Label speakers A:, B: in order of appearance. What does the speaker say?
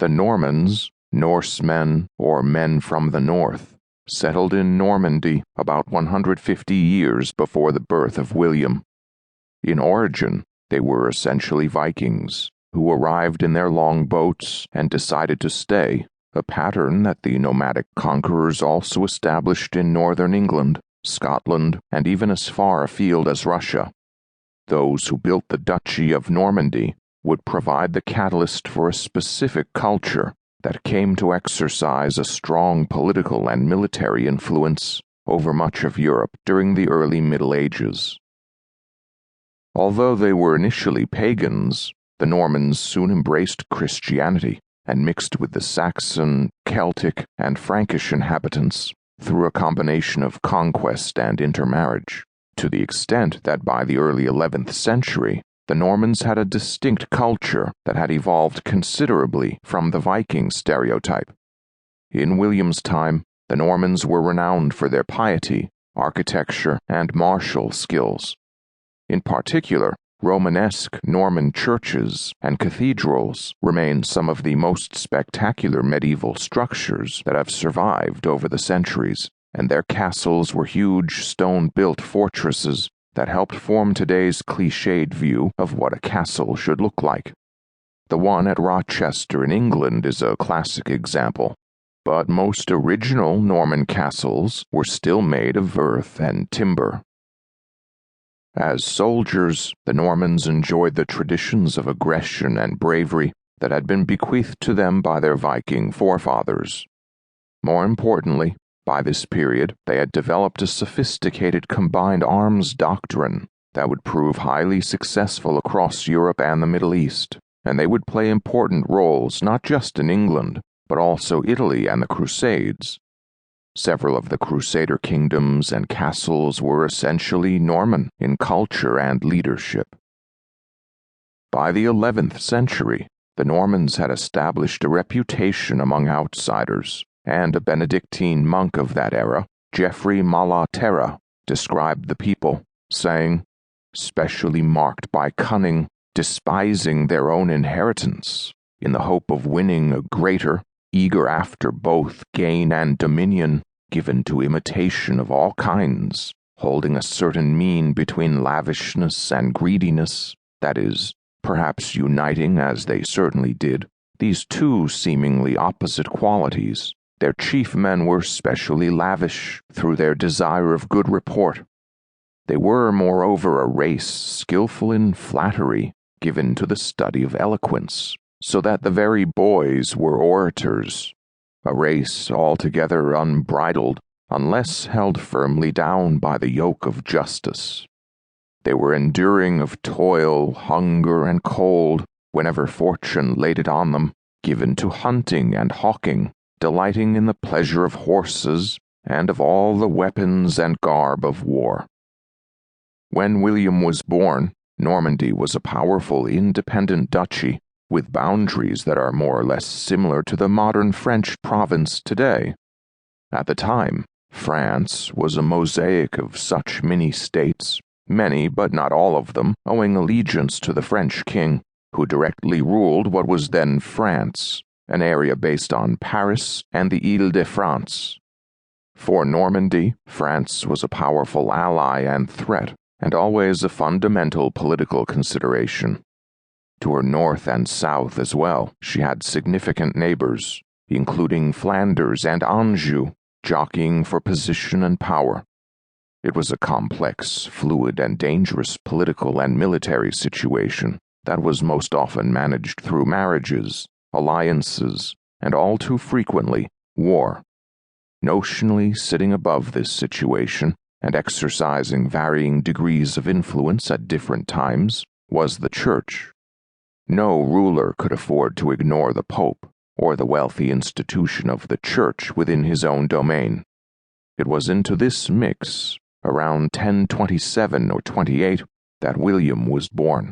A: The Normans, Norsemen or men from the north, settled in Normandy about 150 years before the birth of William. In origin, they were essentially Vikings, who arrived in their long boats and decided to stay, a pattern that the nomadic conquerors also established in northern England, Scotland, and even as far afield as Russia. Those who built the Duchy of Normandy would provide the catalyst for a specific culture that came to exercise a strong political and military influence over much of Europe during the early Middle Ages. Although they were initially pagans, the Normans soon embraced Christianity and mixed with the Saxon, Celtic, and Frankish inhabitants through a combination of conquest and intermarriage, to the extent that by the early 11th century, the Normans had a distinct culture that had evolved considerably from the Viking stereotype. In William's time, the Normans were renowned for their piety, architecture, and martial skills. In particular, Romanesque Norman churches and cathedrals remain some of the most spectacular medieval structures that have survived over the centuries, and their castles were huge stone-built fortresses that helped form today's cliched view of what a castle should look like. The one at Rochester in England is a classic example, but most original Norman castles were still made of earth and timber. As soldiers, the Normans enjoyed the traditions of aggression and bravery that had been bequeathed to them by their Viking forefathers. More importantly, by this period, they had developed a sophisticated combined arms doctrine that would prove highly successful across Europe and the Middle East, and they would play important roles not just in England, but also Italy and the Crusades. Several of the Crusader kingdoms and castles were essentially Norman in culture and leadership. By the 11th century, the Normans had established a reputation among outsiders, and a Benedictine monk of that era, Geoffrey Malaterra, described the people, saying, "Specially marked by cunning, despising their own inheritance, in the hope of winning a greater, eager after both gain and dominion, given to imitation of all kinds, holding a certain mean between lavishness and greediness, that is, perhaps uniting, as they certainly did, these two seemingly opposite qualities. Their chief men were specially lavish through their desire of good report. They were, moreover, a race skillful in flattery, given to the study of eloquence, so that the very boys were orators, a race altogether unbridled unless held firmly down by the yoke of justice. They were enduring of toil, hunger, and cold whenever fortune laid it on them, given to hunting and hawking, delighting in the pleasure of horses and of all the weapons and garb of war. When William was born, Normandy was a powerful independent duchy with boundaries that are more or less similar to the modern French province today. At the time, France was a mosaic of such mini-states, many but not all of them owing allegiance to the French king, who directly ruled what was then France, an area based on Paris and the Île-de-France. For Normandy, France was a powerful ally and threat, and always a fundamental political consideration. To her north and south as well, she had significant neighbors, including Flanders and Anjou, jockeying for position and power. It was a complex, fluid, and dangerous political and military situation that was most often managed through marriages, alliances, and all too frequently, war. Notionally sitting above this situation and exercising varying degrees of influence at different times was the Church. No ruler could afford to ignore the Pope or the wealthy institution of the Church within his own domain. It was into this mix, around 1027 or 28, that William was born.